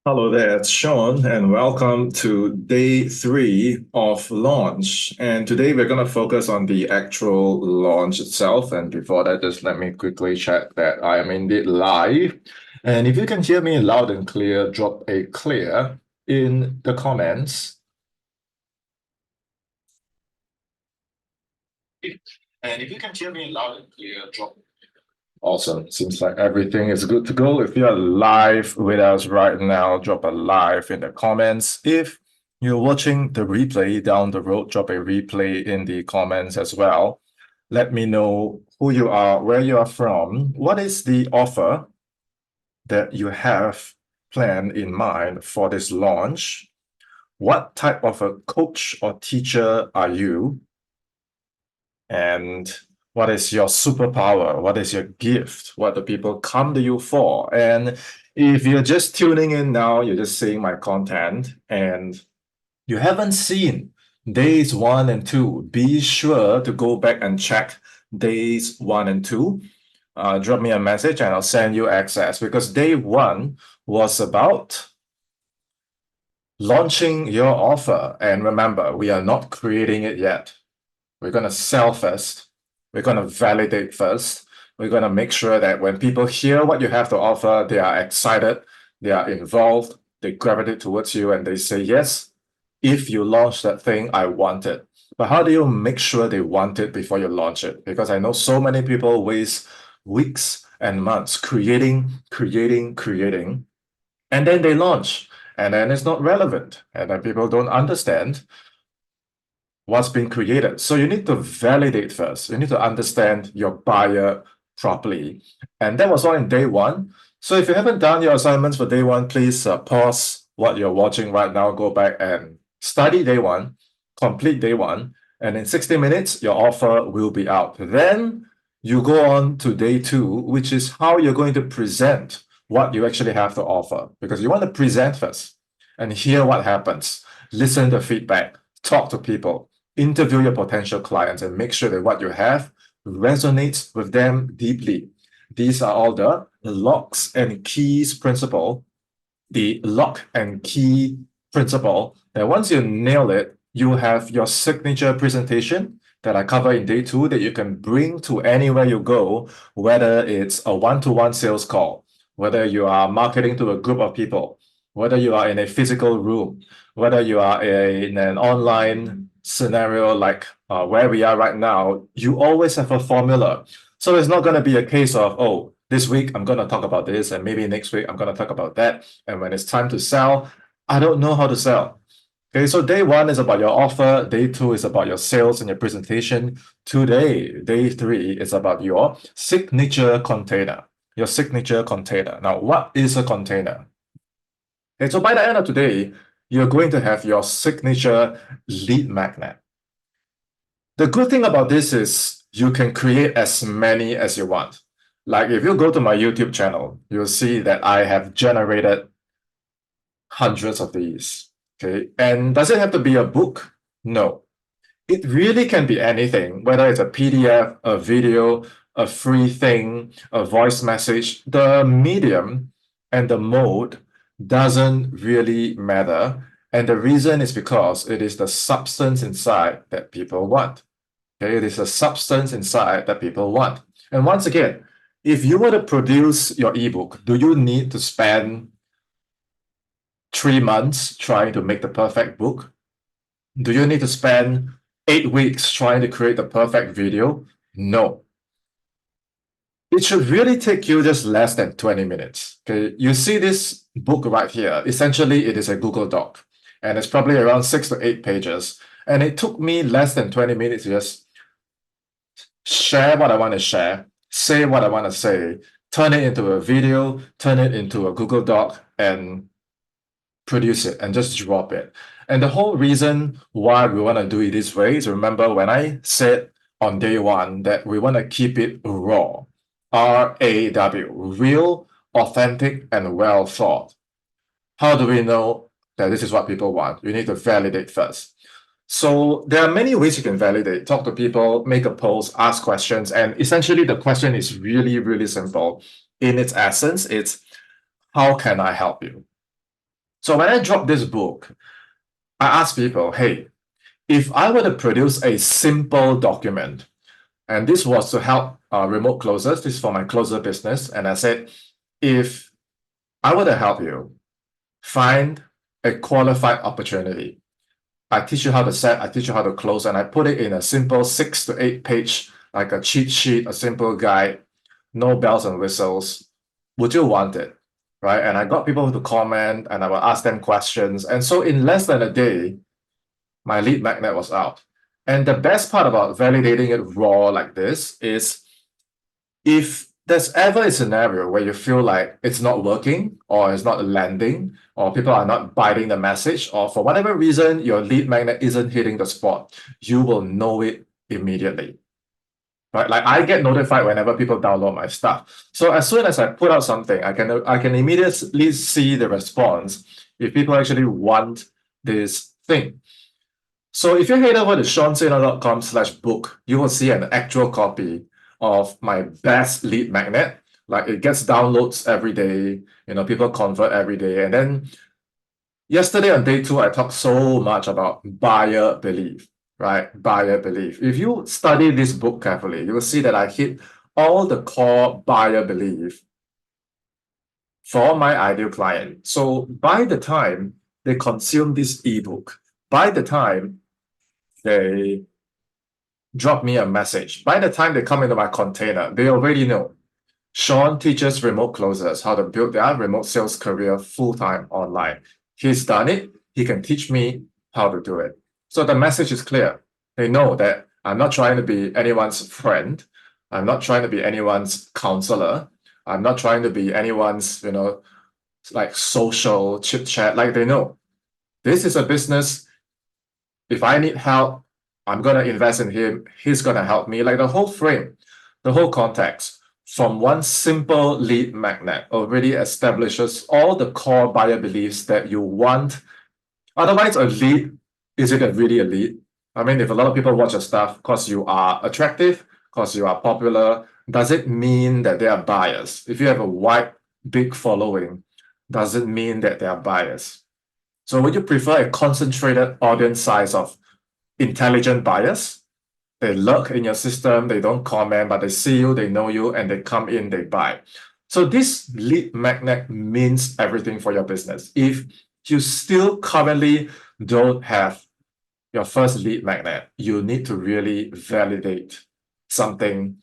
Hello there, it's Sean, and welcome to day 3 of launch. And today we're going to focus on the actual launch itself. And before that, just let me quickly check that I am indeed live. And if you can hear me loud and clear, drop a clear in the comments. And if you can hear me loud and clear, drop. Awesome. Seems like everything is good to go. If you're live with us right now, drop a live in the comments. If you're watching the replay down the road, drop a replay in the comments as well. Let me know who you are, where you are from, what is the offer that you have planned in mind for this launch, what type of a coach or teacher are you, and what is your superpower? What is your gift? What do people come to you for? And if you're just tuning in now, you're just seeing my content and you haven't seen days 1 and 2, be sure to go back and check days 1 and 2. Drop me a message and I'll send you access, because day 1 was about launching your offer. And remember, we are not creating it yet. We're going to sell first. We're going to validate first. We're going to make sure that when people hear what you have to offer, they are excited, they are involved, they gravitate towards you, and they say, yes, if you launch that thing, I want it. But how do you make sure they want it before you launch it? Because I know so many people waste weeks and months creating, and then they launch, and then it's not relevant, and then people don't understand what's been created. So you need to validate first. You need to understand your buyer properly. And that was all in day 1. So if you haven't done your assignments for day 1, please pause what you're watching right now, go back and study day 1, complete day 1, and in 60 minutes, your offer will be out. Then you go on to day 2, which is how you're going to present what you actually have to offer, because you want to present first and hear what happens, listen to feedback, talk to people, interview your potential clients, and make sure that what you have resonates with them deeply. These are all the locks and keys principle, the lock and key principle, that once you nail it, you have your signature presentation that I cover in day 2 that you can bring to anywhere you go, whether it's a one-to-one sales call, whether you are marketing to a group of people, whether you are in a physical room, whether you are in an online scenario like where we are right now, you always have a formula. So it's not going to be a case of, oh, this week I'm going to talk about this, and maybe next week I'm going to talk about that. And when it's time to sell, I don't know how to sell. Okay, so day 1 is about your offer. Day 2 is about your sales and your presentation. Today, day 3 is about your signature container. Your signature container. Now, what is a container? Okay, so by the end of today, you're going to have your signature lead magnet. The good thing about this is you can create as many as you want. Like if you go to my YouTube channel, you'll see that I have generated hundreds of these. Okay, and does it have to be a book? No. It really can be anything, whether it's a PDF, a video, a free thing, a voice message. The medium and the mode doesn't really matter. And the reason is because it is the substance inside that people want. Okay, it is the substance inside that people want. And once again, if you were to produce your ebook, do you need to spend 3 months trying to make the perfect book? Do you need to spend 8 weeks trying to create the perfect video? No. It should really take you just less than 20 minutes. Okay, you see this book right here. Essentially, it is a Google Doc, and it's probably around 6 to 8 pages. And it took me less than 20 minutes to just share what I want to share, say what I want to say, turn it into a video, turn it into a Google Doc, and produce it and just drop it. And the whole reason why we want to do it this way is, remember when I said on day 1 that we want to keep it raw, R-A-W, real, authentic, and well thought. How do we know that this is what people want? You need to validate first. So there are many ways you can validate. Talk to people, make a post, ask questions, and essentially the question is really, really simple. In its essence, it's how can I help you? So when I dropped this book, I asked people, hey, if I were to produce a simple document, and this was to help remote closers, this is for my closer business, and I said, if I were to help you find a qualified opportunity, I teach you how to set, I teach you how to close, and I put it in a simple 6 to 8 page, like a cheat sheet, a simple guide, no bells and whistles. Would you want it? Right? And I got people to comment and I will ask them questions. And so in less than a day, my lead magnet was out. And the best part about validating it raw like this is if there's ever a scenario where you feel like it's not working or it's not landing or people are not biting the message or for whatever reason your lead magnet isn't hitting the spot, you will know it immediately. Right? Like I get notified whenever people download my stuff. So as soon as I put out something, I can immediately see the response if people actually want this thing. So if you head over to seansena.com/book, you will see an actual copy of my best lead magnet. Like it gets downloads every day, people convert every day. And then yesterday on day 2, I talked so much about buyer belief, right? Buyer belief. If you study this book carefully, you will see that I hit all the core buyer belief for my ideal client. So by the time they consume this ebook, by the time they drop me a message, by the time they come into my container, they already know Sean teaches remote closers how to build their remote sales career full-time online. He's done it. He can teach me how to do it. So the message is clear. They know that I'm not trying to be anyone's friend. I'm not trying to be anyone's counselor. I'm not trying to be anyone's, like social chit chat. Like they know this is a business. If I need help, I'm going to invest in him. He's going to help me. Like the whole frame, the whole context from one simple lead magnet already establishes all the core buyer beliefs that you want. Otherwise, a lead, is it really a lead? I mean, if a lot of people watch your stuff because you are attractive, because you are popular, does it mean that they are buyers? If you have a wide, big following, does it mean that they are buyers? So would you prefer a concentrated audience size of intelligent buyers? They lurk in your system, they don't comment, but they see you, they know you, and they come in, they buy. So this lead magnet means everything for your business. If you still currently don't have your first lead magnet, you need to really validate something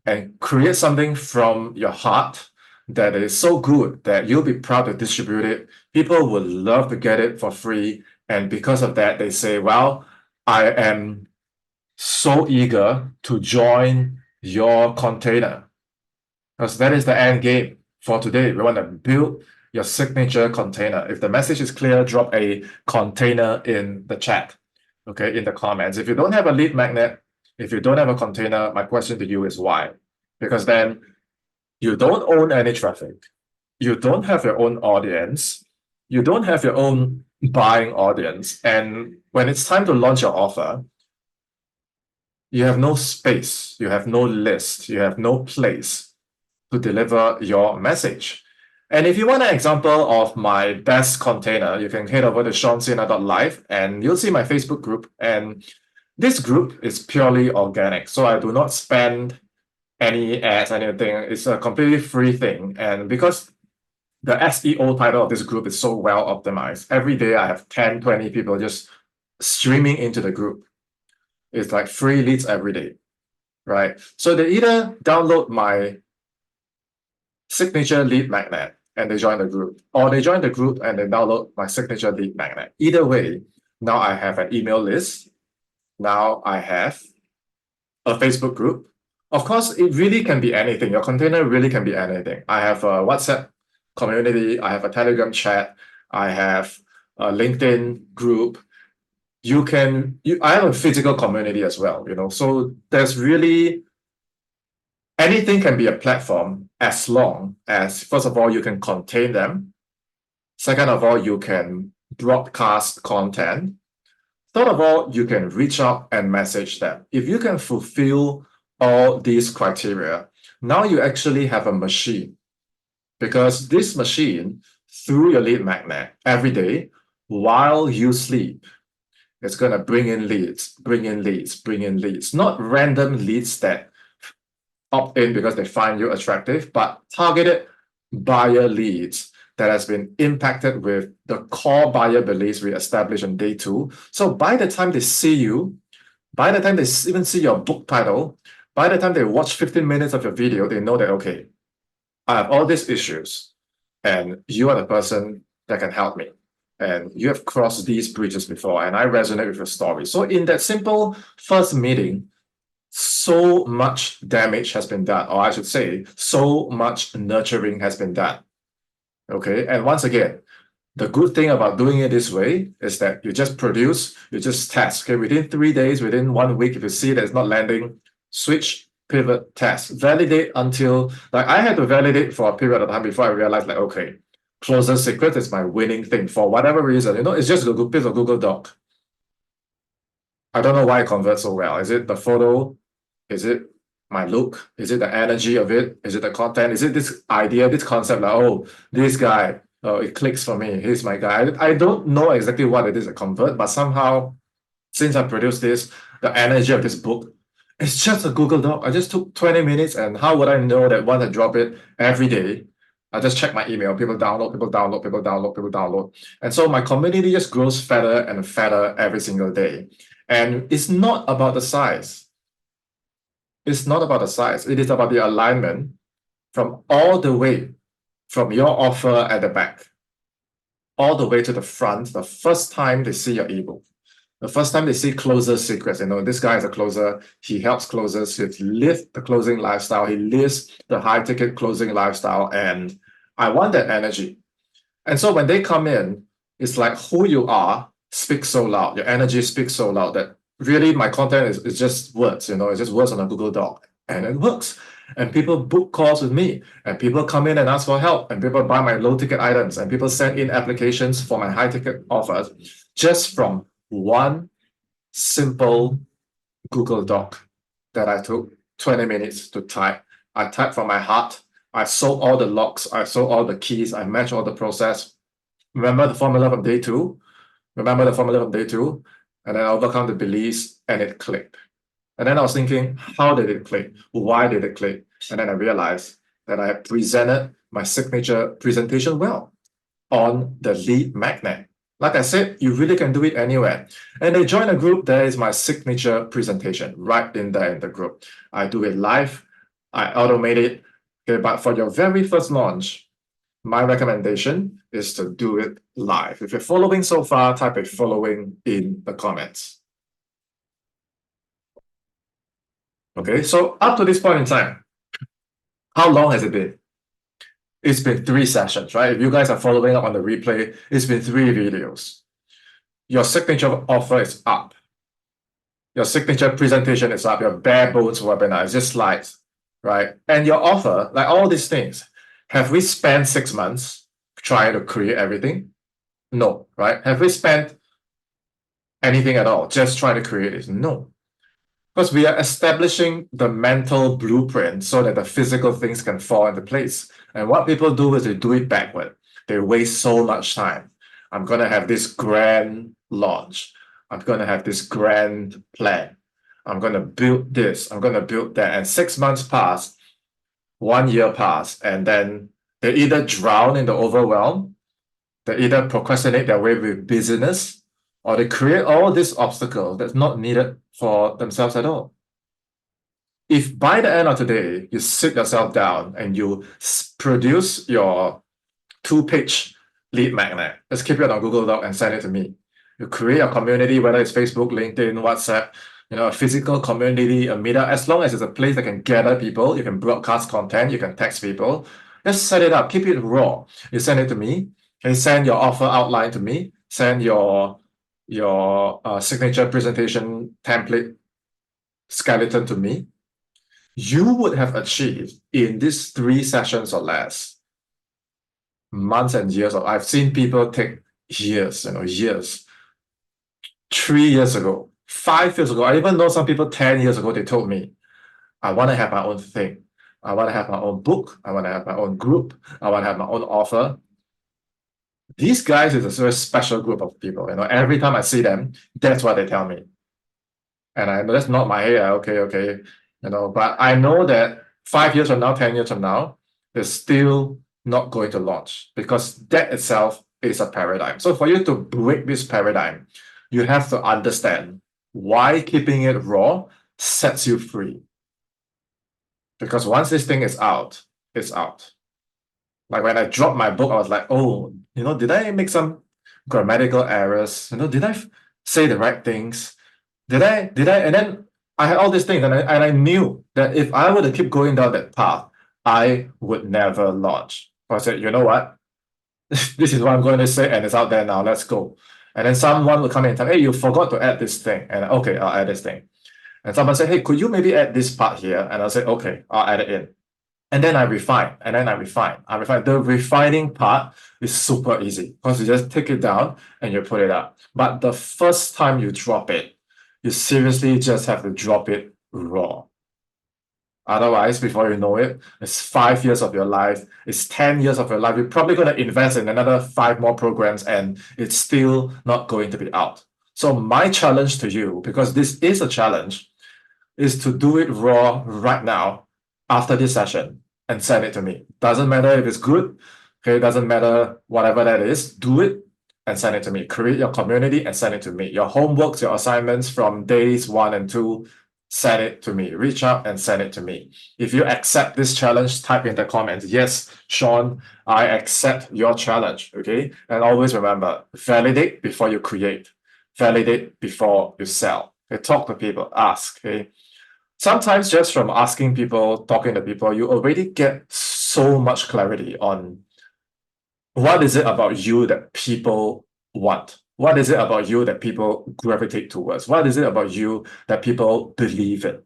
and create something from your heart that is so good that you'll be proud to distribute it. People would love to get it for free. And because of that, they say, well, I am so eager to join your container because that is the end game for today. We want to build your signature container. If the message is clear, drop a container in the chat, okay, in the comments. If you don't have a lead magnet, if you don't have a container, my question to you is why? Because then you don't own any traffic. You don't have your own audience. You don't have your own buying audience. And when it's time to launch your offer, you have no space, you have no list, you have no place to deliver your message. And if you want an example of my best container, you can head over to seansena.live and you'll see my Facebook group. And this group is purely organic. So I do not spend any ads, anything. It's a completely free thing. And because the SEO title of this group is so well optimized, every day I have 10, 20 people just streaming into the group. It's like free leads every day, right? So they either download my signature lead magnet and they join the group, or they join the group and they download my signature lead magnet. Either way, now I have an email list. Now I have a Facebook group. Of course, it really can be anything. Your container really can be anything. I have a WhatsApp community. I have a Telegram chat. I have a LinkedIn group. I have a physical community as well, so there's really anything can be a platform as long as, first of all, you can contain them. Second of all, you can broadcast content. Third of all, you can reach out and message them. If you can fulfill all these criteria, now you actually have a machine, because this machine through your lead magnet every day while you sleep. It's going to bring in leads, bring in leads, bring in leads, not random leads that opt in because they find you attractive, but targeted buyer leads that has been impacted with the core buyer beliefs we established on day 2. So by the time they see you, by the time they even see your book title, by the time they watch 15 minutes of your video, they know that, okay, I have all these issues and you are the person that can help me. And you have crossed these bridges before and I resonate with your story. So in that simple first meeting, so much damage has been done, or I should say, so much nurturing has been done. Okay, and once again, the good thing about doing it this way is that you just produce, you just test. Okay, within 3 days, within 1 week, if you see that it's not landing, switch, pivot, test, validate until, like I had to validate for a period of time before I realized, like, okay, closer secret is my winning thing for whatever reason. You know, it's just a Google piece of Google Doc. I don't know why it converts so well. Is it the photo? Is it my look? Is it the energy of it? Is it the content? Is it this idea, this concept, like, oh, this guy, oh, it clicks for me. He's my guy. I don't know exactly what it is that convert, but somehow, since I produced this, the energy of this book, it's just a Google Doc. I just took 20 minutes, and how would I know that once I drop it every day, I just check my email, people download, people download, people download, people download. And so my community just grows fatter and fatter every single day. And it's not about the size. It's not about the size. It is about the alignment from all the way from your offer at the back, all the way to the front, the first time they see your ebook. The first time they see closer secrets, you know, this guy is a closer, he helps closers, he lives the closing lifestyle, he lives the high-ticket closing lifestyle, and I want that energy. And so when they come in, it's like who you are speaks so loud, your energy speaks so loud that really my content is just words, you know, it's just words on a Google Doc, and it works. And people book calls with me, and people come in and ask for help, and people buy my low-ticket items, and people send in applications for my high-ticket offers just from one simple Google Doc that I took 20 minutes to type. I typed from my heart. I sold all the locks. I sold all the keys. I matched all the process. Remember the formula from day 2? Remember the formula from day 2? And then I overcome the beliefs and it clicked. And then I was thinking, how did it click? Why did it click? And then I realized that I had presented my signature presentation well on the lead magnet. Like I said, you really can do it anywhere. And they join a group, there is my signature presentation right in there in the group. I do it live, I automate it. Okay, but for your very first launch, my recommendation is to do it live. If you're following so far, type a following in the comments. Okay, so up to this point in time, how long has it been? It's been 3 sessions, right? If you guys are following up on the replay, it's been 3 videos. Your signature offer is up. Your signature presentation is up. Your bare bones webinar is just slides, right? And your offer, like all these things, have we spent 6 months trying to create everything? No, right? Have we spent anything at all just trying to create it? No. Because we are establishing the mental blueprint so that the physical things can fall into place. And what people do is they do it backward. They waste so much time. I'm going to have this grand launch. I'm going to have this grand plan. I'm going to build this. I'm going to build that. And 6 months pass, 1 year pass, and then they either drown in the overwhelm, they either procrastinate their way with busyness, or they create all this obstacle that's not needed for themselves at all. If by the end of today, you sit yourself down and you produce your 2-page lead magnet, just keep it on Google Doc and send it to me. You create a community, whether it's Facebook, LinkedIn, WhatsApp, you know, a physical community, a meetup, as long as it's a place that can gather people, you can broadcast content, you can text people, just set it up, keep it raw. You send it to me, and send your offer outline to me, send your signature presentation template skeleton to me, you would have achieved in these 3 sessions or less, months and years of, I've seen people take years, you know, years. 3 years ago, 5 years ago, I even know some people 10 years ago, they told me, I want to have my own thing. I want to have my own book. I want to have my own group. I want to have my own offer. These guys is a very special group of people. Every time I see them, that's what they tell me. And I know that's not my, hey, okay. But I know that 5 years from now, 10 years from now, they're still not going to launch because that itself is a paradigm. So for you to break this paradigm, you have to understand why keeping it raw sets you free. Because once this thing is out, it's out. Like when I dropped my book, I was like, oh, did I make some grammatical errors? Did I say the right things? Did I? And then I had all these things, and I knew that if I were to keep going down that path, I would never launch. So I said, you know what? This is what I'm going to say, and it's out there now. Let's go. And then someone would come in and tell, hey, you forgot to add this thing. And okay, I'll add this thing. And someone said, hey, could you maybe add this part here? And I'll say, okay, I'll add it in. And then I refine, and then I refine. The refining part is super easy because you just take it down and you put it up. But the first time you drop it, you seriously just have to drop it raw. Otherwise, before you know it, it's 5 years of your life, it's 10 years of your life. You're probably going to invest in another 5 more programs, and it's still not going to be out. So my challenge to you, because this is a challenge, is to do it raw right now after this session and send it to me. Doesn't matter if it's good, okay, doesn't matter whatever that is, do it and send it to me. Create your community and send it to me. Your homeworks, your assignments from days 1 and 2, send it to me. Reach out and send it to me. If you accept this challenge, type in the comments, yes, Sean, I accept your challenge, okay? And always remember, validate before you create. Validate before you sell. Okay? Talk to people, ask, okay? Sometimes just from asking people, talking to people, you already get so much clarity on what is it about you that people want? What is it about you that people gravitate towards? What is it about you that people believe in?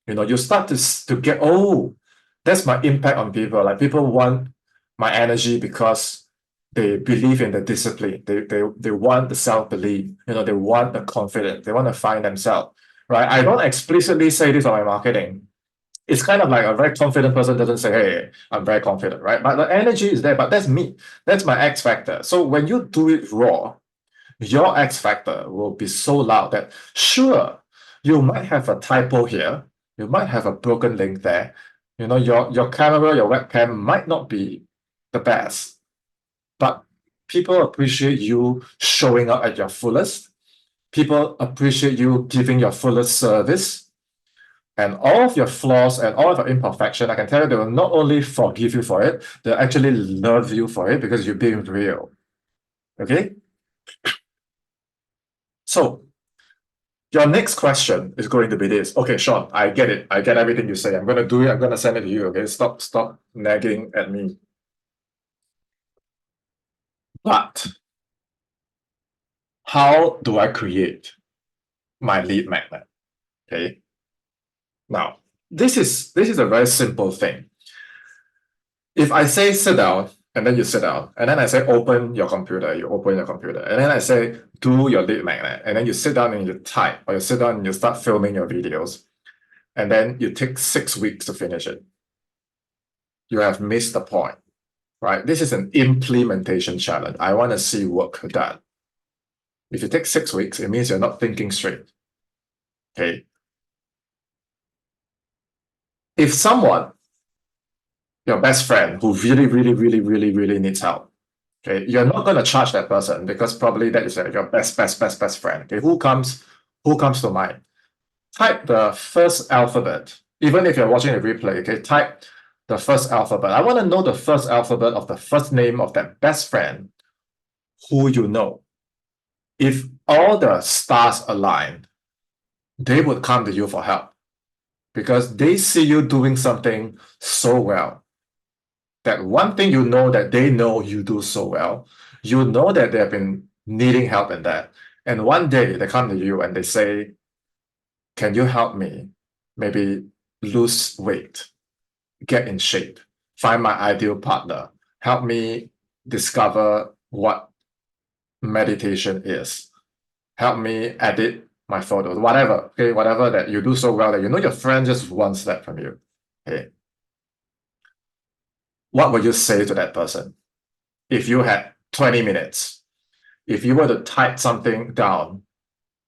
You start to get, oh, that's my impact on people. Like people want my energy because they believe in the discipline. They want the self-belief. They want the confidence. They want to find themselves. Right? I don't explicitly say this on my marketing. It's kind of like a very confident person doesn't say, hey, I'm very confident, right? But the energy is there, but that's me. That's my X factor. So when you do it raw, your X factor will be so loud that sure, you might have a typo here, you might have a broken link there. Your camera, your webcam might not be the best, but people appreciate you showing up at your fullest. People appreciate you giving your fullest service. And all of your flaws and all of your imperfection, I can tell you, they will not only forgive you for it, they'll actually love you for it because you're being real. Okay? So, your next question is going to be this. Okay, Sean, I get it. I get everything you say. I'm going to do it. I'm going to send it to you. Okay? Stop nagging at me. But how do I create my lead magnet? Okay? Now, this is a very simple thing. If I say sit down, and then you sit down, and then I say open your computer, you open your computer, and then I say do your lead magnet, and then you sit down and you type, or you sit down and you start filming your videos, and then you take 6 weeks to finish it. You have missed the point, right? This is an implementation challenge. I want to see work done. If you take 6 weeks, it means you're not thinking straight. Okay. If someone, your best friend, who really needs help, okay, you're not going to charge that person because probably that is your best friend. Okay, who comes to mind? Type the first alphabet. Even if you're watching a replay, okay, type the first alphabet. I want to know the first alphabet of the first name of that best friend who you know. If all the stars aligned, they would come to you for help because they see you doing something so well. That one thing you know that they know you do so well, you know that they have been needing help in that. And one day they come to you and they say, can you help me maybe lose weight, get in shape, find my ideal partner, help me discover what meditation is, help me edit my photos, whatever, okay, whatever that you do so well that you know your friend just wants that from you. Okay. What would you say to that person if you had 20 minutes. If you were to type something down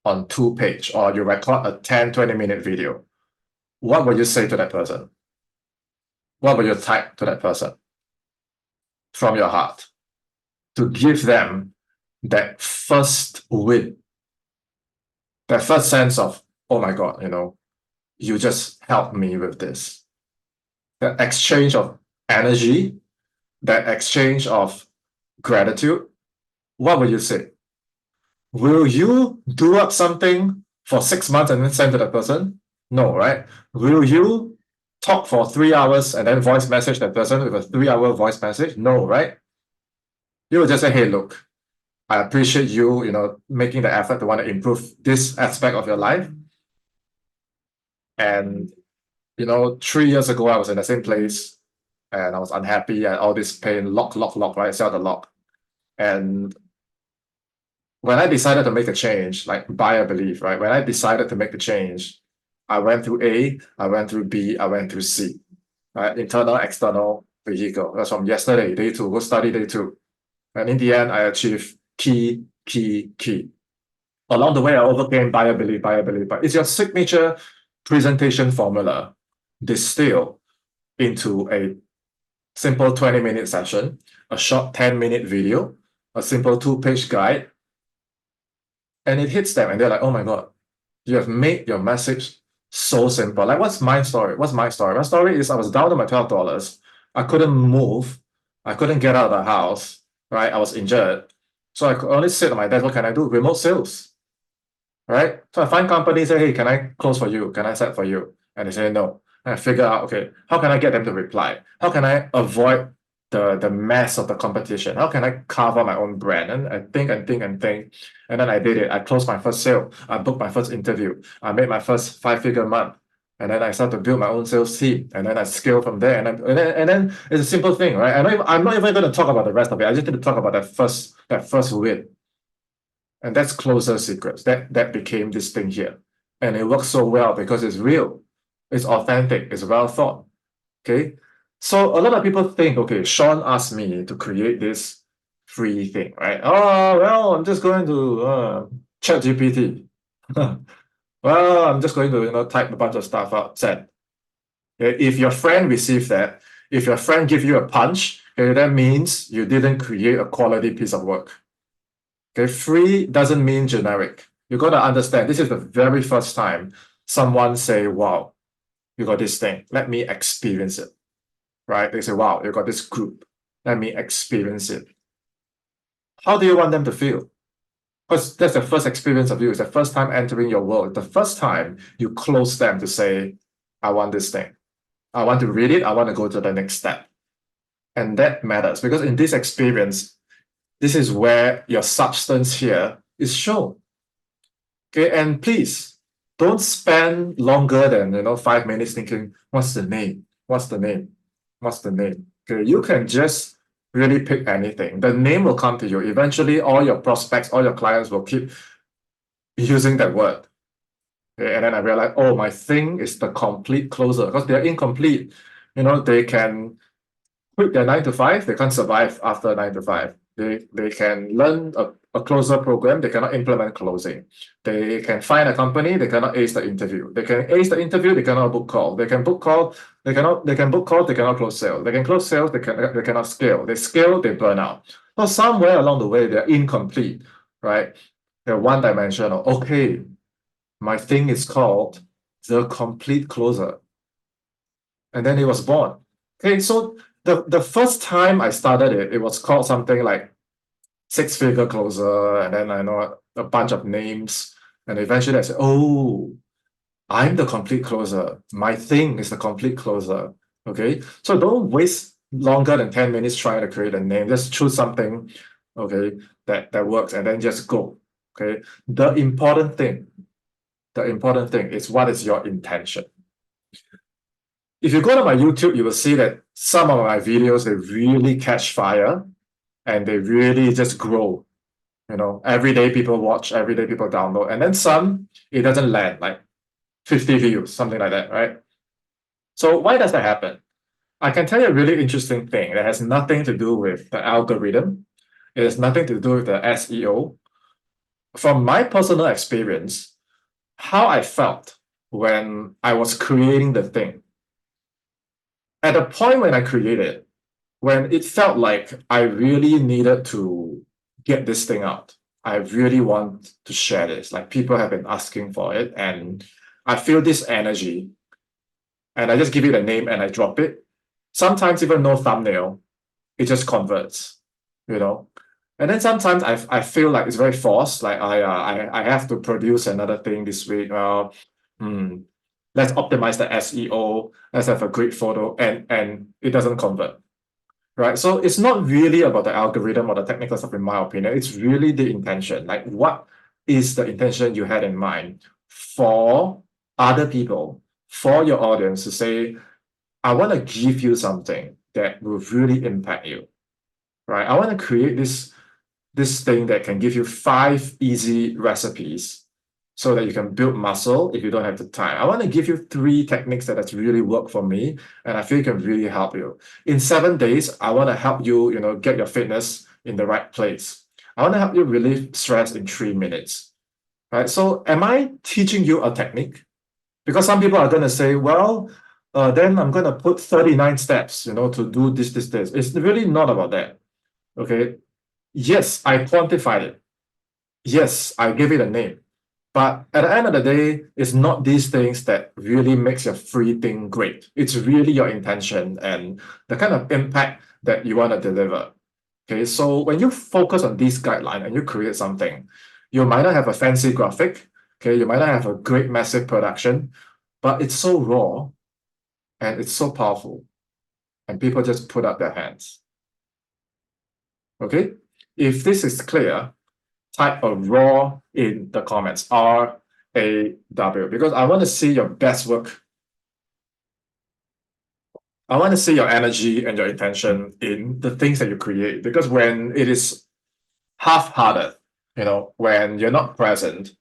on 2 page, or you record a 10-20 minute video, what would you say to that person? What would you type to that person from your heart to give them that first win, that first sense of, oh my God, you just helped me with this. That exchange of energy, that exchange of gratitude, what will you say? Will you do up something for 6 months and then send to that person? No, right? Will you talk for 3 hours and then voice message that person with a 3-hour voice message? No, right? You will just say, hey, look, I appreciate you, making the effort to want to improve this aspect of your life. And, 3 years ago, I was in the same place and I was unhappy and all this pain, lock, right? I sell the lock. And when I decided to make a change, like buyer belief, right? When I decided to make the change, I went through A, I went through B, I went through C, right? Internal, external vehicle. That's from yesterday, day 2, go study day 2. And in the end, I achieved key. Along the way, I overcame buyer belief. But it's your signature presentation formula distilled into a simple 20-minute session, a short 10-minute video, a simple 2-page guide, and it hits them and they're like, oh my God, you have made your message so simple. Like, what's my story? My story is I was down to my $12. I couldn't move. I couldn't get out of the house, right? I was injured. So I could only sit on my desk. What can I do? Remote sales, right? So I find companies say, hey, can I close for you? Can I set for you? And they say no. And I figure out, okay, how can I get them to reply? How can I avoid the mess of the competition? How can I carve out my own brand? And I think. And then I did it. I closed my first sale. I booked my first interview. I made my first 5-figure month. And then I started to build my own sales team. And then I scale from there. And then it's a simple thing, right? I'm not even going to talk about the rest of it. I just need to talk about that first win. And that's closer secrets. That became this thing here. And it works so well because it's real. It's authentic. It's well thought. Okay. So a lot of people think, okay, Sean asked me to create this free thing, right? Oh, well, I'm just going to chat GPT. Well, I'm just going to type a bunch of stuff out, send. Okay? If your friend receives that, if your friend gives you a punch, okay, that means you didn't create a quality piece of work. Okay, free doesn't mean generic. You got to understand, this is the very first time someone say, wow, you got this thing. Let me experience it. Right? They say, wow, you got this group. Let me experience it. How do you want them to feel? Because that's the first experience of you. It's the first time entering your world. The first time you close them to say, I want this thing. I want to read it. I want to go to the next step. And that matters because in this experience, this is where your substance here is shown. Okay, and please don't spend longer than 5 minutes thinking, what's the name? What's the name? What's the name? Okay, you can just really pick anything. The name will come to you. Eventually, all your prospects, all your clients will keep using that word. Okay, and then I realized, oh, my thing is the complete closer because they're incomplete. They can quit their 9 to 5, they can't survive after 9 to 5. They can learn a closer program, they cannot implement closing. They can find a company, they cannot ace the interview. They can ace the interview, they cannot book call. They can book call, they can book call, they cannot close sales. They can close sales, they cannot scale. They scale, they burn out. So somewhere along the way, they're incomplete, right? They're one-dimensional. Okay, my thing is called the complete closer. And then it was born. Okay, so the first time I started it, it was called something like 6-figure closer, and then I know a bunch of names, and eventually I said, oh, I'm the complete closer. My thing is the complete closer. Okay, so don't waste longer than 10 minutes trying to create a name. Just choose something, okay, that works, and then just go. Okay, the important thing is what is your intention. If you go to my YouTube, you will see that some of my videos, they really catch fire and they really just grow. Every day people watch, every day people download. And then some, it doesn't land, like 50 views, something like that, right? So why does that happen? I can tell you a really interesting thing that has nothing to do with the algorithm. It has nothing to do with the SEO. From my personal experience, how I felt when I was creating the thing. At the point when I created, when it felt like I really needed to get this thing out, I really want to share this. Like people have been asking for it, and I feel this energy, and I just give it a name and I drop it. Sometimes even no thumbnail, it just converts, you know. And then sometimes I feel like it's very forced. Like I have to produce another thing this week. Let's optimize the SEO. Let's have a great photo, and it doesn't convert, right? So it's not really about the algorithm or the technical stuff, in my opinion. It's really the intention. Like, what is the intention you had in mind for other people, for your audience to say, I want to give you something that will really impact you, right? I want to create this thing that can give you 5 easy recipes so that you can build muscle if you don't have the time. I want to give you 3 techniques that has really worked for me, and I feel it can really help you. In 7 days, I want to help you, get your fitness in the right place. I want to help you relieve stress in 3 minutes, right? So am I teaching you a technique? Because some people are going to say, well, then I'm going to put 39 steps, to do this, this, this. It's really not about that, okay? Yes, I quantified it. Yes, I gave it a name. But at the end of the day, it's not these things that really makes your free thing great. It's really your intention and the kind of impact that you want to deliver. Okay, so when you focus on this guideline and you create something, you might not have a fancy graphic, okay, you might not have a great massive production, but it's so raw and it's so powerful, and people just put up their hands. Okay, if this is clear, type a raw in the comments, RAW, because I want to see your best work. I want to see your energy and your intention in the things that you create, because when it is half-hearted, when you're not present,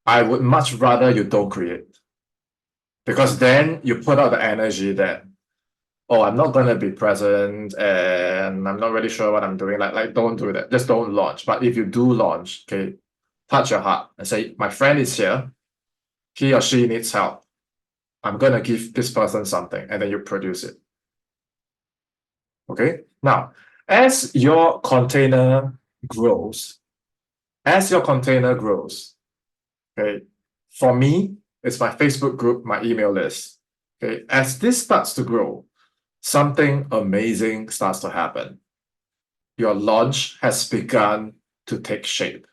I would much rather you don't create, because then you put out the energy that, oh, I'm not going to be present and I'm not really sure what I'm doing. Like don't do that. Just don't launch. But if you do launch, okay, touch your heart and say, my friend is here. He or she needs help. I'm going to give this person something, and then you produce it. Okay. Now, as your container grows, okay, for me, it's my Facebook group, my email list. Okay. As this starts to grow, something amazing starts to happen. Your launch has begun to take shape.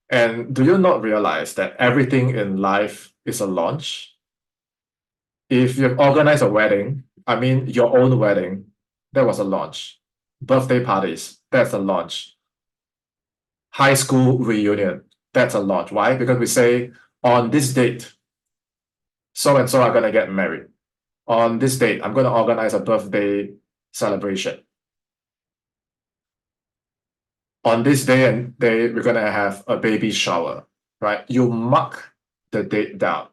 And do you not realize that everything in life is a launch? If you've organized a wedding, I mean your own wedding, that was a launch. Birthday parties, that's a launch. High school reunion, that's a launch. Why? Because we say, on this date, so and so are going to get married. On this date, I'm going to organize a birthday celebration. On this day and day, we're going to have a baby shower, right? You mark the date down.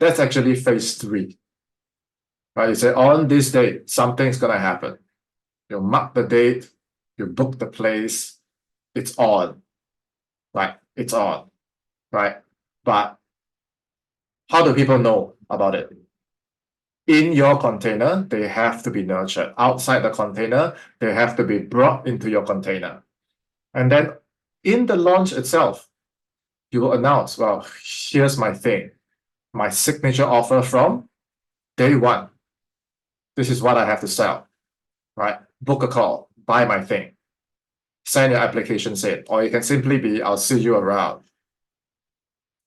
That's actually phase 3, right? You say, on this date, something's going to happen. You mark the date, you book the place, it's on, right? It's on, right? But how do people know about it? In your container, they have to be nurtured. Outside the container, they have to be brought into your container. And then in the launch itself, you will announce, well, here's my thing, my signature offer from day 1. This is what I have to sell, right? Book a call, buy my thing, send your application in, or it can simply be, I'll see you around,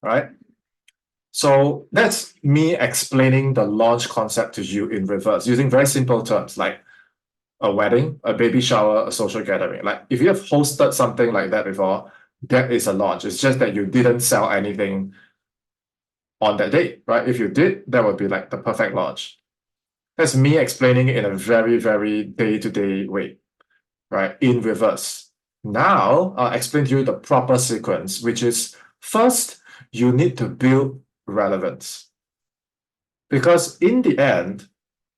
right? So that's me explaining the launch concept to you in reverse, using very simple terms like a wedding, a baby shower, a social gathering. Like if you have hosted something like that before, that is a launch. It's just that you didn't sell anything on that day, right? If you did, that would be like the perfect launch. That's me explaining it in a very, very day-to-day way, right? In reverse. Now, I'll explain to you the proper sequence, which is first, you need to build relevance. Because in the end,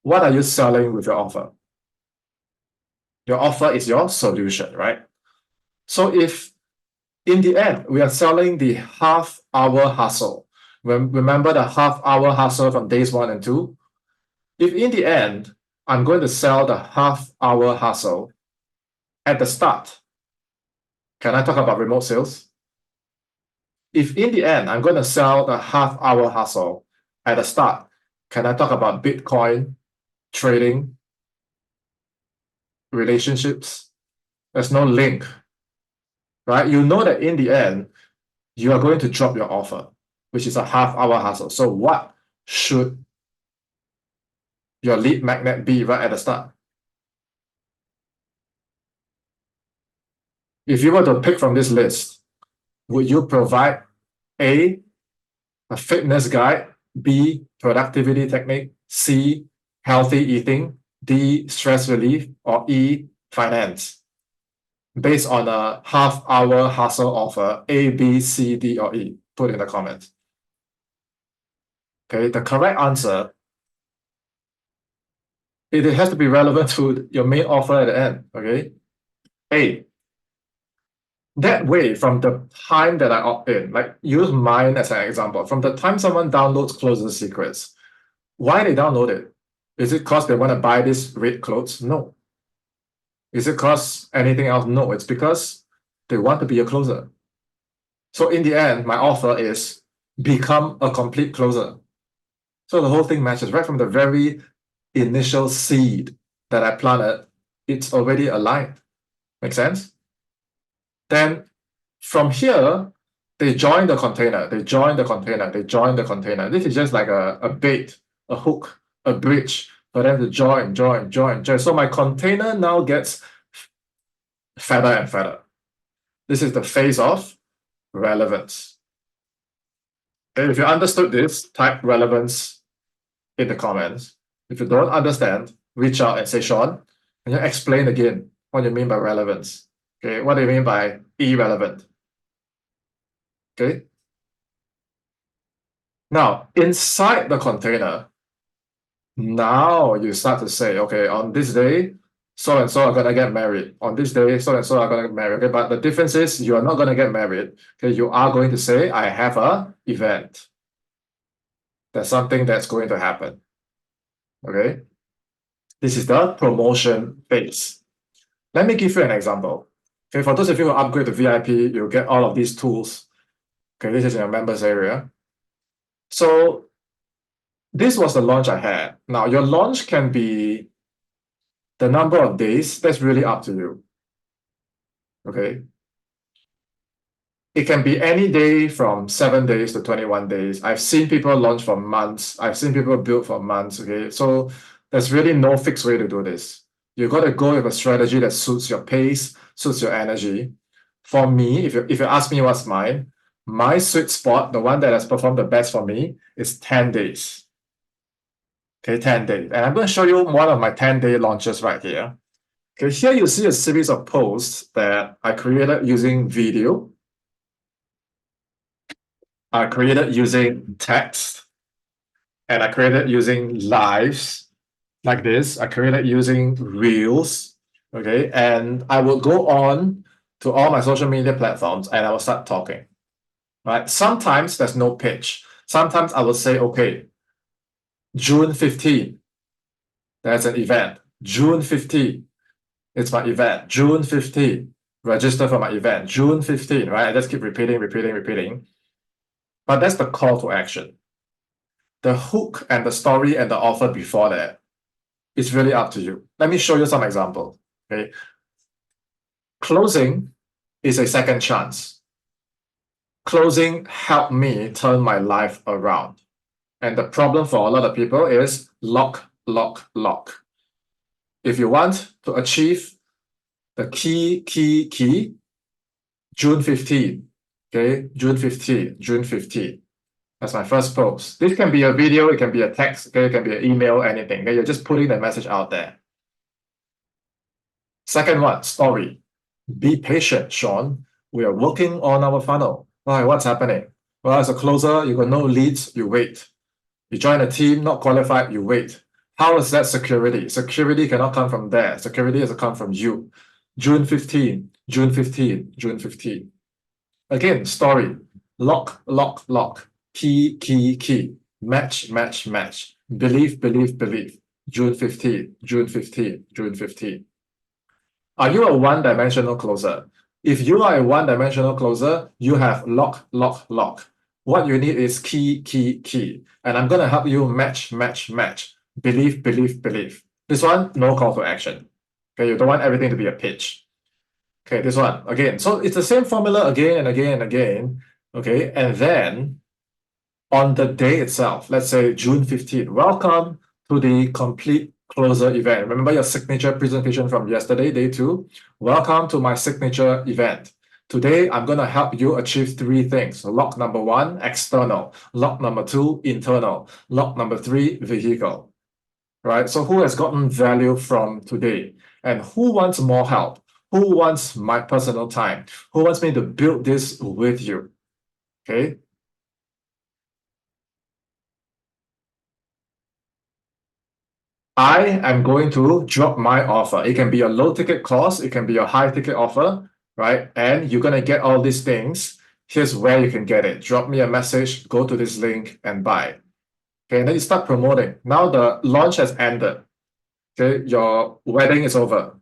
what are you selling with your offer? Your offer is your solution, right? So if in the end we are selling the half-hour hustle, remember the half-hour hustle from days 1 and 2? If in the end I'm going to sell the half-hour hustle at the start, can I talk about remote sales? If in the end I'm going to sell the half-hour hustle at the start, can I talk about Bitcoin, trading, relationships? There's no link, right? You know that in the end, you are going to drop your offer, which is a half-hour hustle. So what should your lead magnet be right at the start? If you were to pick from this list, would you provide A, a fitness guide, B, productivity technique, C, healthy eating, D, stress relief, or E, finance? Based on a half-hour hustle offer, A, B, C, D, or E? Put in the comments. Okay, the correct answer, it has to be relevant to your main offer at the end, okay? A, that way, from the time that I opt in, like use mine as an example, from the time someone downloads Closer Secrets, why they download it? Is it because they want to buy these red clothes? No. Is it because anything else? No, it's because they want to be a closer. So in the end, my offer is become a complete closer. So the whole thing matches right from the very initial seed that I planted, it's already aligned. Make sense? Then from here, they join the container, they join the container, they join the container. This is just like a bait, a hook, a bridge for them to join. So my container now gets fatter and fatter. This is the phase of relevance. And if you understood this, type relevance in the comments. If you don't understand, reach out and say, Sean, can you explain again what you mean by relevance? Okay, what do you mean by irrelevant? Okay. Now, inside the container, now you start to say, okay, on this day, so and so are gonna get married. On this day, so and so are gonna get married. Okay, but the difference is you are not gonna get married. Okay, you are going to say, I have a event. There's something that's going to happen. Okay. This is the promotion phase. Let me give you an example. Okay, for those of you who upgrade to VIP, you'll get all of these tools. Okay, this is in your members area. So this was the launch I had. Now, your launch can be the number of days. That's really up to you. Okay. It can be any day from 7 days to 21 days. I've seen people launch for months. I've seen people build for months. Okay. So there's really no fixed way to do this. You got to go with a strategy that suits your pace, suits your energy. For me, if you ask me what's mine, my sweet spot, the one that has performed the best for me, is 10 days. Okay, 10 days. And I'm going to show you one of my 10-day launches right here. Okay, here you see a series of posts that I created using video. I created using text. And I created using lives like this. I created using reels. Okay, and I will go on to all my social media platforms and I will start talking. Right? Sometimes there's no pitch. Sometimes I will say, okay, June 15, there's an event. June 15, it's my event. June 15, register for my event. June 15, right? I just keep repeating. But that's the call to action. The hook and the story and the offer before that, it's really up to you. Let me show you some examples. Okay. Closing is a second chance. Closing helped me turn my life around. And the problem for a lot of people is lock. If you want to achieve the key, June 15, okay, June 15. That's my first post. This can be a video, it can be a text, okay, it can be an email, anything. Okay, you're just putting the message out there. Second one, story. Be patient, Sean. We are working on our funnel. All right, what's happening? Well, as a closer, you got no leads, you wait. You join a team, not qualified, you wait. How is that security? Security cannot come from there. Security has to come from you. June 15, June 15, June 15. Again, story, lock, lock, lock, key, key, key, match, match, match, believe, believe, believe, June 15, June 15, June 15. Are you a one-dimensional closer? If you are a one-dimensional closer, you have lock, lock, lock. What you need is key, key, key. And I'm going to help you match, match, match, believe, believe, believe. This one, no call to action. Okay, you don't want everything to be a pitch. Okay, this one, again. So it's the same formula again and again and again. Okay, and then on the day itself, let's say June 15th, welcome to the complete closer event. Remember your signature presentation from yesterday, day 2? Welcome to my signature event. Today, I'm going to help you achieve 3 things. Lock number 1, external. Lock number 2, internal. Lock number 3, vehicle. Right? So who has gotten value from today? And who wants more help? Who wants my personal time? Who wants me to build this with you? Okay. I am going to drop my offer. It can be a low ticket course, it can be a high ticket offer, right? And you're going to get all these things. Here's where you can get it. Drop me a message, go to this link and buy. Okay, and then you start promoting. Now the launch has ended. Okay, your wedding is over.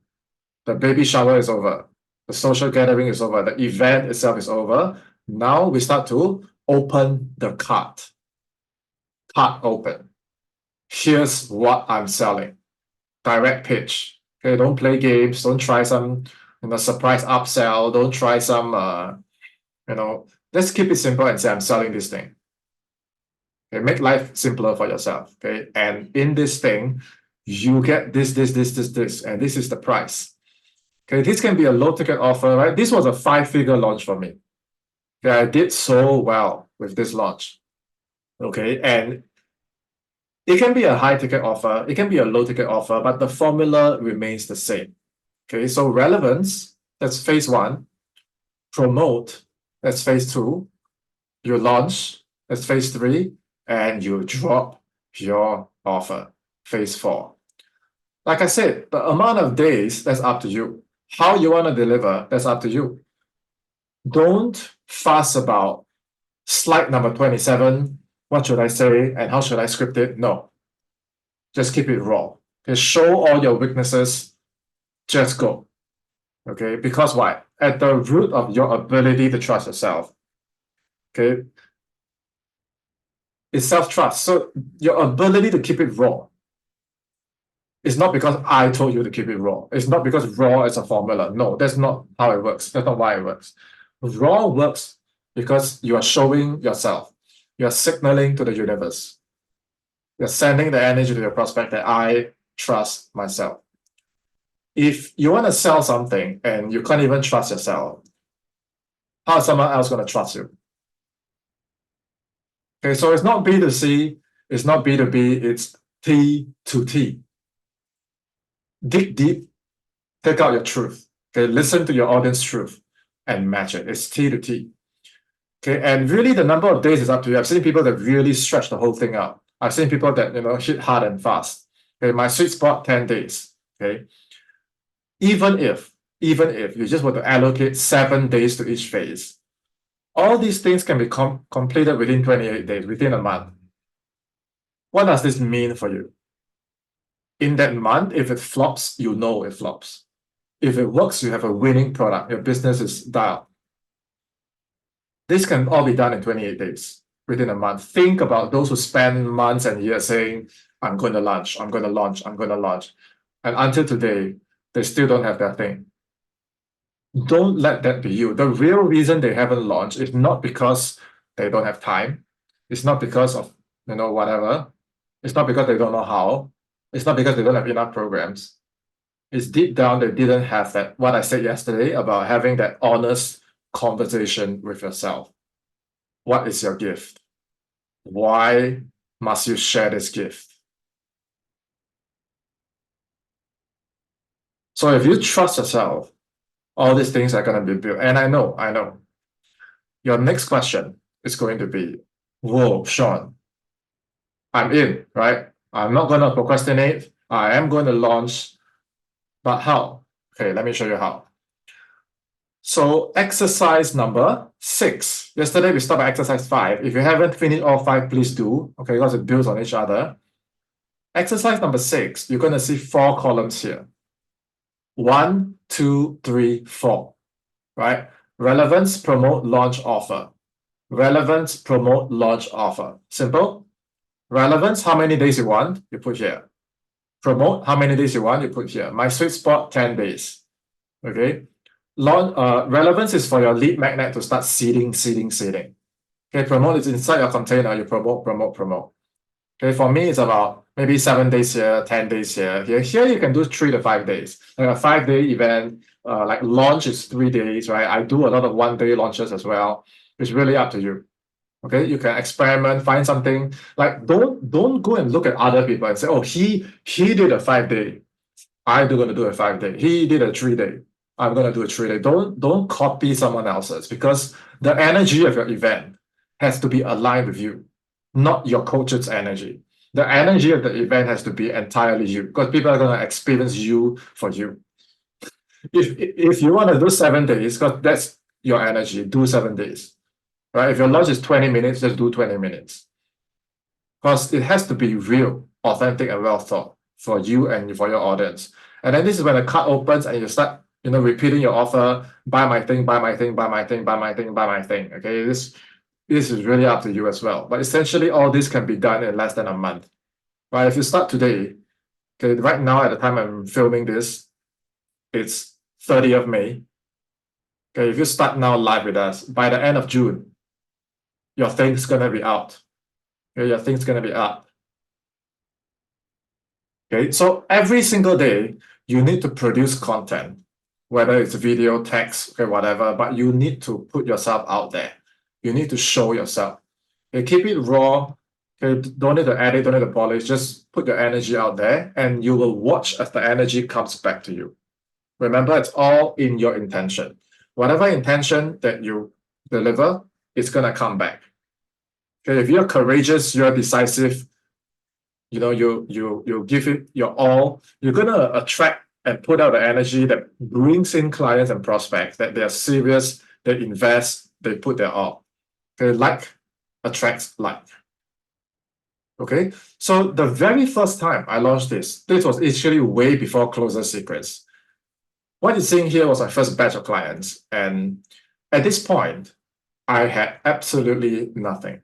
The baby shower is over. The social gathering is over. The event itself is over. Now we start to open the cart. Cart open. Here's what I'm selling. Direct pitch. Okay, don't play games. Don't try some, surprise upsell. Don't try some, let's keep it simple and say I'm selling this thing. Okay, make life simpler for yourself. Okay, and in this thing, you get this, and this is the price. Okay, this can be a low ticket offer, right? This was a 5-figure launch for me. Okay, I did so well with this launch. Okay, and it can be a high ticket offer, it can be a low ticket offer, but the formula remains the same. Okay, so relevance, that's phase 1. Promote, that's phase 2. You launch, that's phase 3. And you drop your offer, phase 4. Like I said, the amount of days, that's up to you. How you want to deliver, that's up to you. Don't fuss about slide number 27. What should I say and how should I script it? No. Just keep it raw. Just show all your weaknesses. Just go. Okay, because why? At the root of your ability to trust yourself, okay, is self-trust. So your ability to keep it raw. It's not because I told you to keep it raw. It's not because raw is a formula. No, that's not how it works. That's not why it works. Raw works because you are showing yourself. You are signaling to the universe. You're sending the energy to your prospect that I trust myself. If you want to sell something and you can't even trust yourself, how is someone else going to trust you? Okay, so it's not B2C, it's not B2B, it's T to T. Dig deep, take out your truth. Okay, listen to your audience truth and match it. It's T to T. Okay, and really the number of days is up to you. I've seen people that really stretch the whole thing out. I've seen people that hit hard and fast. Okay, my sweet spot 10 days. Okay. Even if you just want to allocate 7 days to each phase, all these things can be completed within 28 days, within a month. What does this mean for you? In that month, if it flops, you know it flops. If it works, you have a winning product. Your business is dialed. This can all be done in 28 days, within a month. Think about those who spend months and years saying, I'm going to launch, I'm going to launch, I'm going to launch. And until today, they still don't have that thing. Don't let that be you. The real reason they haven't launched is not because they don't have time. It's not because of, whatever. It's not because they don't know how. It's not because they don't have enough programs. It's deep down they didn't have that, what I said yesterday about having that honest conversation with yourself. What is your gift? Why must you share this gift? So if you trust yourself, all these things are going to be built. And I know. Your next question is going to be, whoa, Sean, I'm in, right? I'm not going to procrastinate. I am going to launch, but how? Okay, let me show you how. So exercise number 6. Yesterday we stopped at exercise 5. If you haven't finished all 5, please do. Okay, because it builds on each other. Exercise number 6, you're going to see 4 columns here. 1, 2, 3, 4. Right? Relevance, promote, launch, offer. Relevance, promote, launch, offer. Simple. Relevance, how many days you want, you put here. Promote, how many days you want, you put here. My sweet spot, 10 days. Okay. Relevance is for your lead magnet to start seeding. Okay, promote is inside your container, you promote. Okay, for me, it's about maybe 7 days here, 10 days here. Here you can do 3 to 5 days. Like a 5-day event, like launch is 3 days, right? I do a lot of 1-day launches as well. It's really up to you. Okay, you can experiment, find something. Like don't go and look at other people and say, oh, he did a 5-day. I'm gonna do a 5-day. He did a 3-day. I'm gonna do a 3-day. Don't copy someone else's, because the energy of your event has to be aligned with you, not your coach's energy. The energy of the event has to be entirely you, because people are gonna experience you for you. If you want to do 7 days, because that's your energy, do 7 days. Right? If your launch is 20 minutes, just do 20 minutes. Because it has to be real, authentic, and well thought for you and for your audience. And then this is when the card opens and you start, repeating your offer, buy my thing, buy my thing, buy my thing, buy my thing, buy my thing. Okay, this is really up to you as well. But essentially, all this can be done in less than a month. Right? If you start today, okay, right now at the time I'm filming this, it's 30th of May. Okay, if you start now live with us, by the end of June, your thing's gonna be out. Okay, your thing's gonna be up. Okay, so every single day, you need to produce content, whether it's video, text, okay, whatever, but you need to put yourself out there. You need to show yourself. Okay, keep it raw. Okay, don't need to edit, don't need to polish, just put your energy out there and you will watch as the energy comes back to you. Remember, it's all in your intention. Whatever intention that you deliver, it's gonna come back. Okay, if you're courageous, you're decisive, you give it your all, you're gonna attract and put out the energy that brings in clients and prospects, that they are serious, they invest, they put their all. Okay, like attracts like. Okay, so the very first time I launched this was actually way before Closer Secrets. What you're seeing here was my first batch of clients, and at this point, I had absolutely nothing.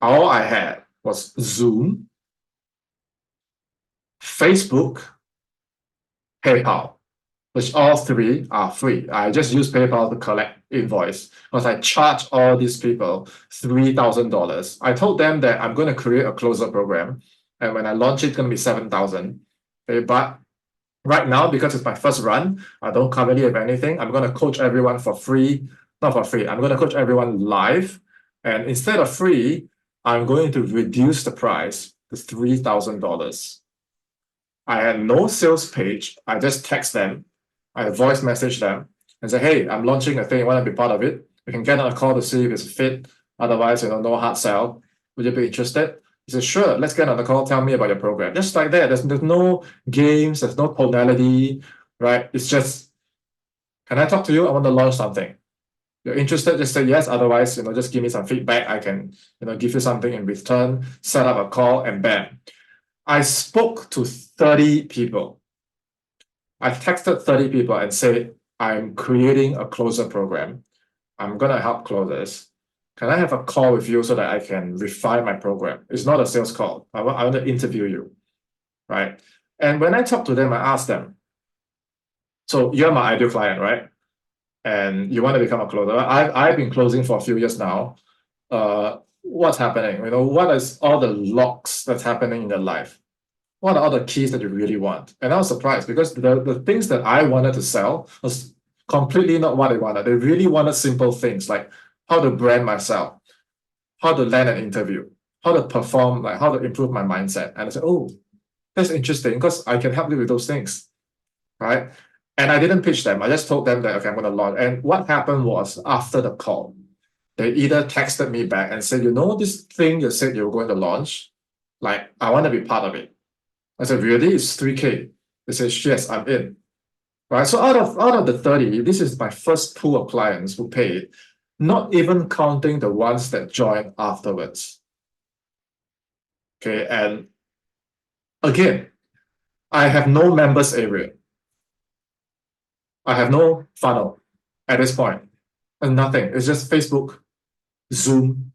All I had was Zoom, Facebook, PayPal, which all 3 are free. I just use PayPal to collect invoice, because I charge all these people $3,000. I told them that I'm going to create a closer program, and when I launch it, it's going to be $7,000. Okay, but right now, because it's my first run, I don't currently have anything. I'm going to coach everyone for free. Not for free. I'm going to coach everyone live. And instead of free, I'm going to reduce the price to $3,000. I had no sales page. I just text them. I voice message them and say, hey, I'm launching a thing. You want to be part of it? We can get on a call to see if it's a fit. Otherwise, no hard sell. Would you be interested? He said, sure, let's get on the call. Tell me about your program. Just like that. There's no games. There's no tonality, right? It's just, can I talk to you? I want to launch something. You're interested, just say yes. Otherwise, just give me some feedback. I can, give you something in return, set up a call, and bam. I spoke to 30 people. I texted 30 people and said, I'm creating a closer program. I'm going to help closers. Can I have a call with you so that I can refine my program? It's not a sales call. I want to interview you, right? And when I talk to them, I ask them, so you're my ideal client, right? And you want to become a closer. I've been closing for a few years now. What's happening? What is all the locks that's happening in your life? What are all the keys that you really want? And I was surprised, because the things that I wanted to sell was completely not what they wanted. They really wanted simple things like how to brand myself, how to land an interview, how to perform, like how to improve my mindset. And I said, oh, that's interesting, because I can help you with those things, right? And I didn't pitch them. I just told them that, okay, I'm going to launch. And what happened was, after the call, they either texted me back and said, this thing you said you were going to launch, like, I want to be part of it. I said, really? It's 3K. They said, yes, I'm in. right? So out of the 30, this is my first pool of clients who paid, not even counting the ones that joined afterwards. Okay, and again, I have no members area. I have no funnel at this point, and nothing. It's just Facebook, Zoom,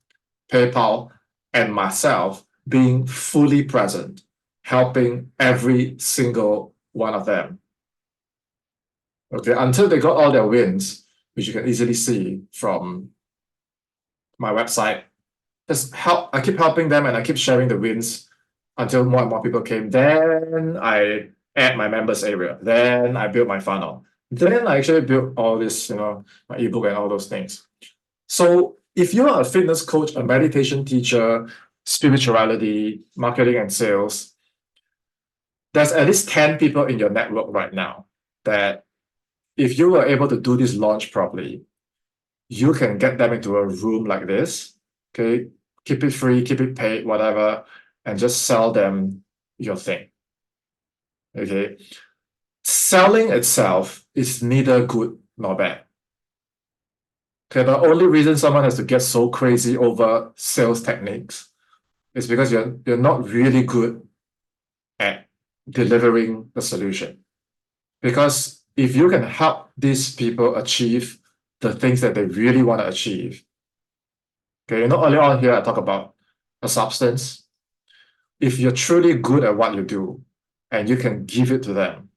PayPal, and myself being fully present, helping every single one of them. Okay, until they got all their wins, which you can easily see from my website. Just help. I keep helping them and I keep sharing the wins until more and more people came. Then I add my members area. Then I build my funnel. Then I actually built all this, my ebook and all those things. So if you are a fitness coach, a meditation teacher, spirituality, marketing and sales, there's at least 10 people in your network right now that if you were able to do this launch properly, you can get them into a room like this, okay? Keep it free, keep it paid, whatever, and just sell them your thing, okay? Selling itself is neither good nor bad. Okay, the only reason someone has to get so crazy over sales techniques is because you're not really good at delivering the solution. Because if you can help these people achieve the things that they really want to achieve, okay, earlier on here I talk about a substance. If you're truly good at what you do and you can give it to them,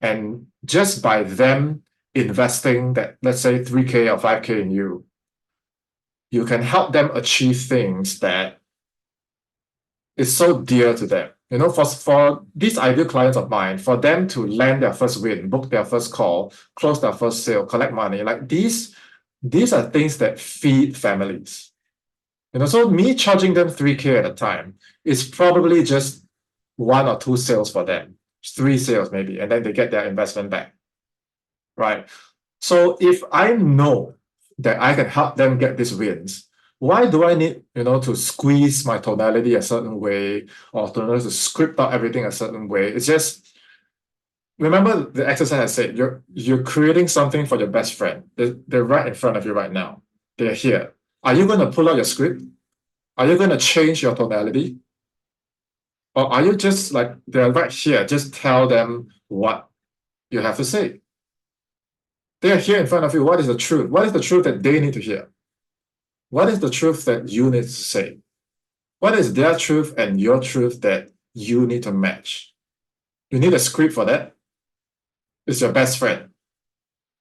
and just by them investing that, let's say 3K or 5K in you, you can help them achieve things that is so dear to them. For these ideal clients of mine, for them to land their first win, book their first call, close their first sale, collect money, like these are things that feed families. So me charging them 3K at a time is probably just 1 or 2 sales for them, 3 sales maybe, and then they get their investment back, right? So if I know that I can help them get these wins, why do I need, to squeeze my tonality a certain way or to script out everything a certain way? It's just, remember the exercise I said, you're creating something for your best friend. They're right in front of you right now. They're here. Are you going to pull out your script? Are you going to change your tonality? Or are you just like, they're right here, just tell them what you have to say? They're here in front of you. What is the truth? What is the truth that they need to hear? What is the truth that you need to say? What is their truth and your truth that you need to match? You need a script for that. It's your best friend,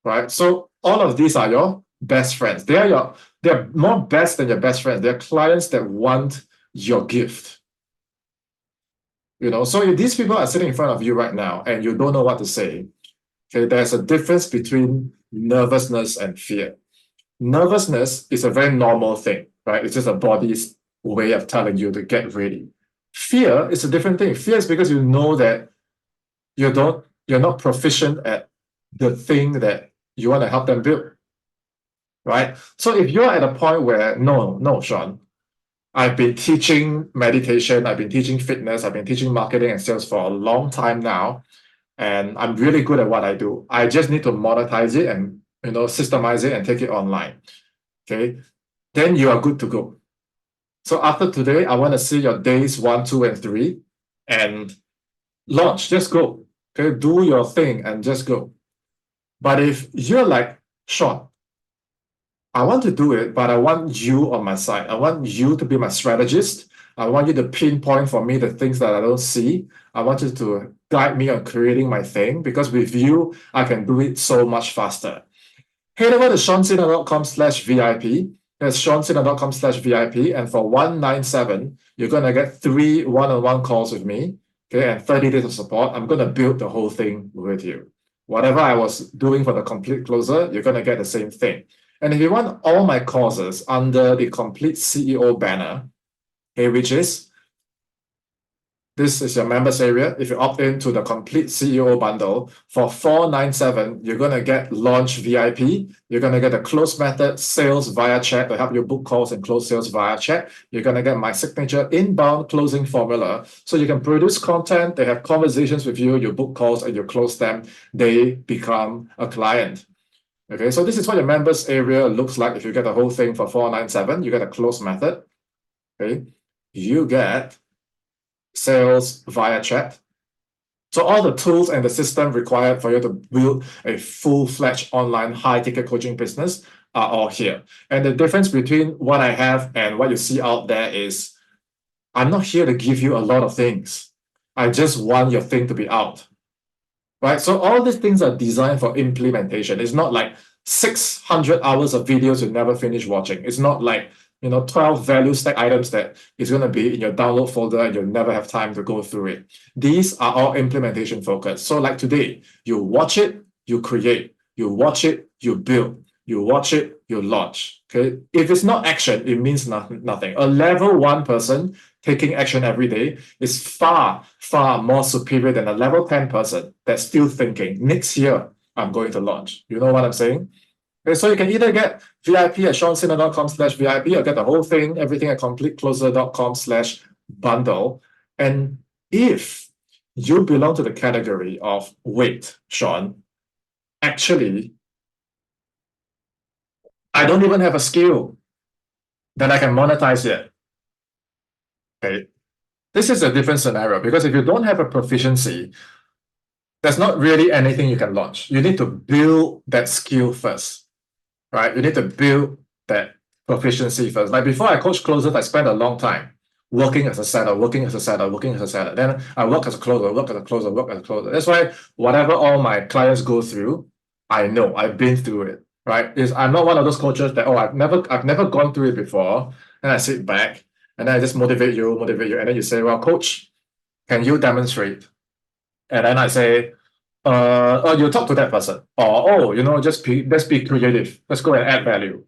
right? So all of these are your best friends. They're more best than your best friends. They're clients that want your gift. So if these people are sitting in front of you right now and you don't know what to say, okay, there's a difference between nervousness and fear. Nervousness is a very normal thing, right? It's just a body's way of telling you to get ready. Fear is a different thing. Fear is because you know that you're not proficient at the thing that you want to help them build, right? So if you're at a point where, no, Sean, I've been teaching meditation, I've been teaching fitness, I've been teaching marketing and sales for a long time now, and I'm really good at what I do. I just need to monetize it and systemize it and take it online. Okay, then you are good to go. So after today, I want to see your days 1, 2, and 3 and launch. Just go. Okay, do your thing and just go. But if you're like, Sean, I want to do it, but I want you on my side. I want you to be my strategist. I want you to pinpoint for me the things that I don't see. I want you to guide me on creating my thing, because with you, I can do it so much faster. Head over to seansena.com/VIP. That's seansena.com/VIP. And for $197, you're going to get 3 one-on-one calls with me, okay, and 30 days of support. I'm going to build the whole thing with you. Whatever I was doing for the complete closer, you're going to get the same thing. And if you want all my courses under the complete CEO banner, okay, which is This is your members area. If you opt into the complete CEO bundle for $497, you're going to get launch VIP. You're going to get a close method sales via chat to help you book calls and close sales via chat. You're going to get my signature inbound closing formula. So you can produce content, they have conversations with you, you book calls and you close them. They become a client. Okay, so this is what your members area looks like. If you get the whole thing for $497, you get a close method. Okay, you get sales via chat. So all the tools and the system required for you to build a full-fledged online high-ticket coaching business are all here. And the difference between what I have and what you see out there is I'm not here to give you a lot of things. I just want your thing to be out. Right? So all these things are designed for implementation. It's not like 600 hours of videos you never finish watching. It's not like 12 value stack items that is going to be in your download folder and you'll never have time to go through it. These are all implementation focused. So like today, you watch it, you create. You watch it, you build. You watch it, you launch. Okay. If it's not action, it means nothing. A level 1 person taking action every day is far, far more superior than a level 10 person that's still thinking, next year, I'm going to launch. You know what I'm saying? Okay, so you can either get VIP at seansena.com/VIP or get the whole thing, everything at completecloser.com/bundle. And if you belong to the category of, wait, Sean, actually, I don't even have a skill that I can monetize yet. Okay, this is a different scenario because if you don't have a proficiency, there's not really anything you can launch. You need to build that skill first. Right? You need to build that proficiency first. Like before I coach closers, I spent a long time working as a setter, working as a setter, working as a setter. Then I work as a closer, work as a closer, work as a closer. That's why whatever all my clients go through, I know, I've been through it. Right? I'm not one of those coaches that, I've never gone through it before. And I sit back and then I just motivate you. And then you say, well, coach, can you demonstrate? And then I say, you talk to that person, or let's be creative. Let's go and add value,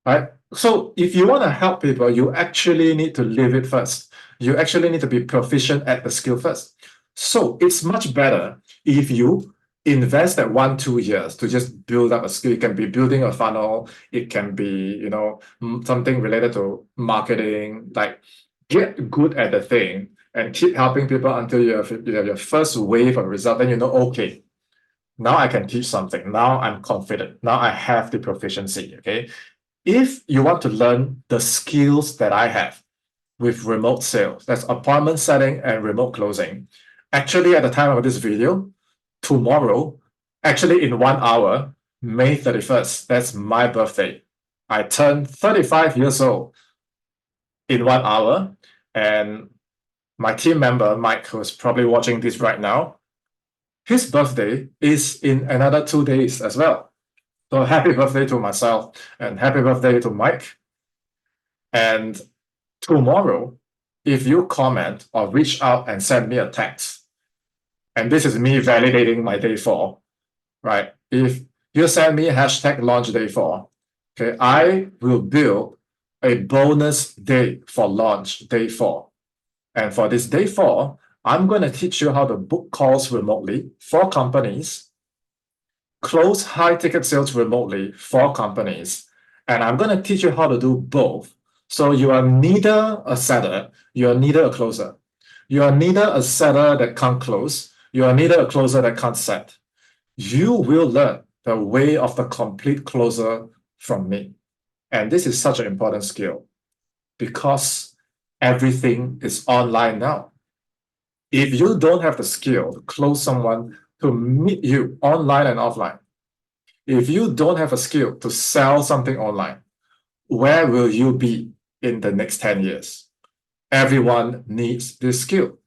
right? So if you want to help people, you actually need to live it first. You actually need to be proficient at the skill first. So it's much better if you invest that 1-2 years to just build up a skill. It can be building a funnel. It can be something related to marketing. Like get good at the thing and keep helping people until you have your first wave of result. Then okay, now I can teach something. Now I'm confident. Now I have the proficiency. Okay. If you want to learn the skills that I have with remote sales, that's appointment setting and remote closing. Actually, at the time of this video, tomorrow, actually in 1 hour, May 31st, that's my birthday. I turn 35 years old in 1 hour. And my team member, Mike, who's probably watching this right now, his birthday is in another 2 days as well. So happy birthday to myself and happy birthday to Mike. And tomorrow, if you comment or reach out and send me a text, and this is me validating my day 4, right? If you send me #launch day 4, okay, I will build a bonus day for launch day 4. And for this day 4, I'm going to teach you how to book calls remotely for companies, close high-ticket sales remotely for companies, and I'm going to teach you how to do both. So you are neither a setter, you are neither a closer. You are neither a setter that can't close, you are neither a closer that can't set. You will learn the way of the complete closer from me. And this is such an important skill because everything is online now. If you don't have the skill to close someone to meet you online and offline, if you don't have a skill to sell something online, where will you be in the next 10 years? Everyone needs this skill.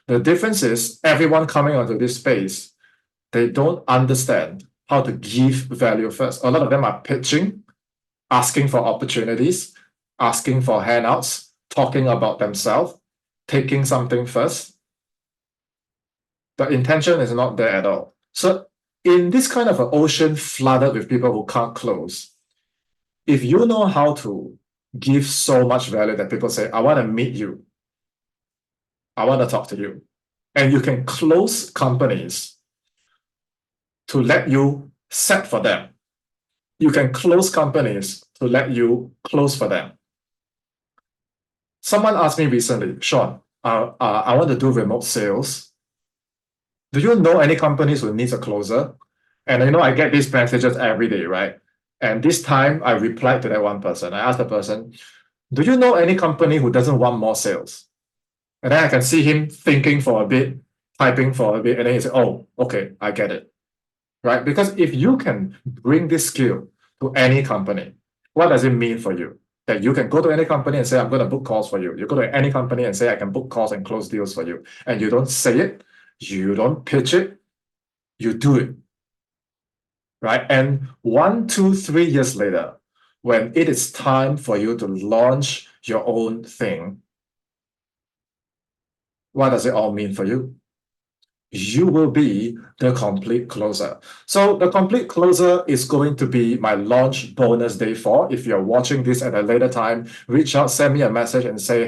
The difference is everyone coming onto this space, they don't understand how to give value first. A lot of them are pitching, asking for opportunities, asking for handouts, talking about themselves, taking something first. The intention is not there at all. So in this kind of an ocean flooded with people who can't close, if you know how to give so much value that people say, I want to meet you, I want to talk to you. And you can close companies to let you set for them. You can close companies to let you close for them. Someone asked me recently, Sean, I want to do remote sales. Do you know any companies who needs a closer? And I get these messages every day, right? And this time I replied to that one person. I asked the person, do you know any company who doesn't want more sales? And then I can see him thinking for a bit, typing for a bit, and then he said, oh, okay, I get it. Right? Because if you can bring this skill to any company, what does it mean for you? That you can go to any company and say, I'm going to book calls for you. You go to any company and say, I can book calls and close deals for you. And you don't say it, you don't pitch it, you do it. Right? And 1, 2, 3 years later, when it is time for you to launch your own thing, what does it all mean for you? You will be the complete closer. So the complete closer is going to be my launch bonus day 4. If you're watching this at a later time, reach out, send me a message and say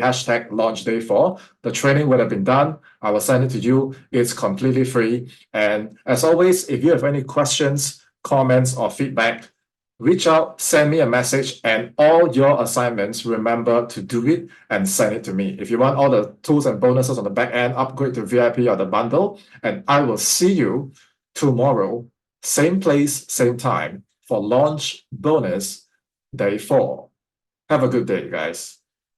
#launch day 4. The training would have been done. I will send it to you. It's completely free. And as always, if you have any questions, comments, or feedback, reach out, send me a message, and all your assignments, remember to do it and send it to me. If you want all the tools and bonuses on the back end, upgrade to VIP or the bundle, and I will see you tomorrow, same place, same time, for launch bonus day 4. Have a good day, guys.